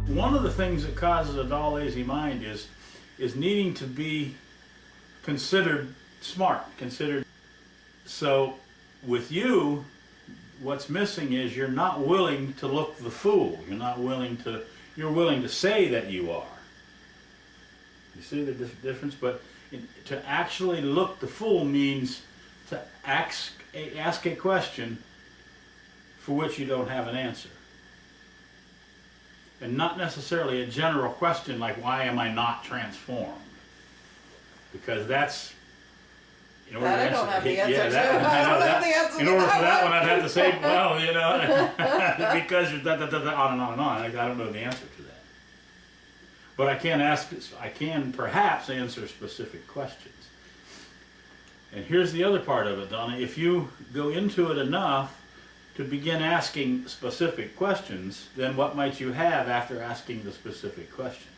one of the things that causes a dull, lazy mind is needing to be considered smart, considered. So with you, what's missing is you're not willing to look the fool. You're willing to say that you are. You see the difference? But to actually look the fool means to ask a question for which you don't have an answer. And not necessarily a general question like, why am I not transformed? Because that's, in order that I don't have the answer to. I know that. In order for that one, I'd have to say, well, because you're on and on and on. I don't know the answer to that. But I can perhaps answer specific questions. And here's the other part of it, Donna. If you go into it enough to begin asking specific questions, then what might you have after asking the specific question?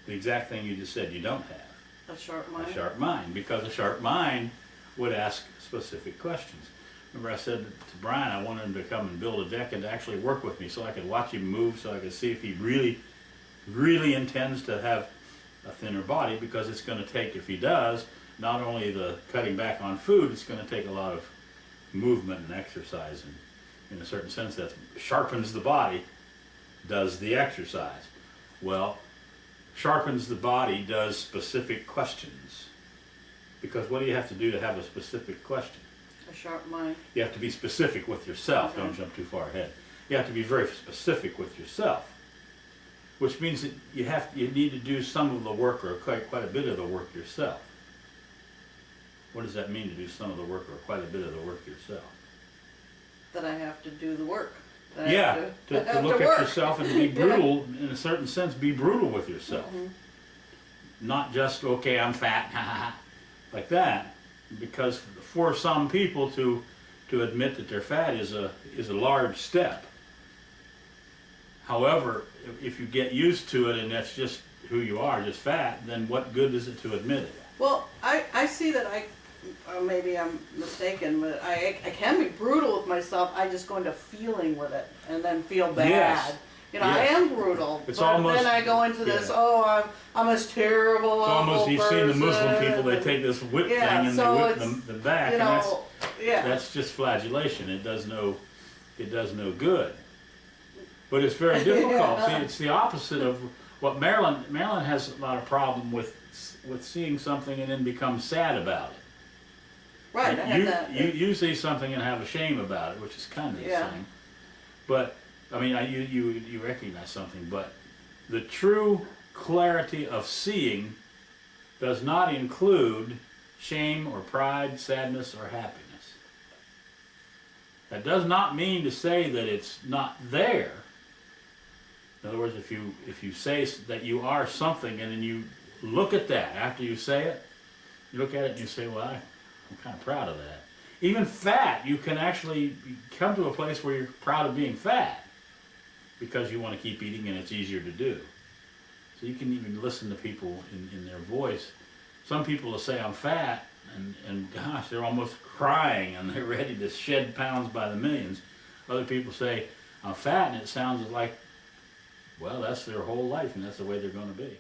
The exact thing you just said you don't have. A sharp mind. A sharp mind, because a sharp mind would ask specific questions. Remember I said to Brian I wanted him to come and build a deck and to actually work with me so I could watch him move, so I could see if he really intends to have a thinner body, because it's going to take, if he does, not only the cutting back on food, it's going to take a lot of movement and exercise, and in a certain sense that sharpens the body, does the exercise. Well, sharpens the body does specific questions, because what do you have to do to have a specific question? A sharp mind. You have to be specific with yourself. Don't jump too far ahead. You have to be very specific with yourself, which means that you need to do some of the work, or quite a bit of the work yourself. What does that mean, to do some of the work or quite a bit of the work yourself? That I have to do the work. Yeah, to look at yourself and to be brutal, in a certain sense, be brutal with yourself. Not just, okay, I'm fat, like that. Because for some people to admit that they're fat is a large step. However, if you get used to it and that's just who you are, just fat, then what good is it to admit it? Well, I see that maybe I'm mistaken, but I can be brutal with myself. I just go into feeling with it and then feel bad. Yes. You know, yes. I am brutal, it's but almost, then I go into this, I'm this terrible, it's awful almost, you've person. Seen the Muslim people, they take this whip thing and so they whip them back, you know, and that's just flagellation. It does no good. But it's very difficult. See, it's the opposite of what Marilyn has a lot of problem with seeing something and then become sad about it. Right, I have that. You see something and have a shame about it, which is kind of the same. But I mean, you recognize something, but the true clarity of seeing does not include shame or pride, sadness or happiness. That does not mean to say that it's not there. In other words, if you say that you are something and then you look at that after you say it, you look at it and you say, well, I'm kind of proud of that. Even fat, you can actually come to a place where you're proud of being fat because you want to keep eating and it's easier to do. So you can even listen to people in their voice. Some people will say, I'm fat, and gosh, they're almost crying and they're ready to shed pounds by the millions. Other people say, I'm fat, and it sounds like, well, that's their whole life and that's the way they're going to be.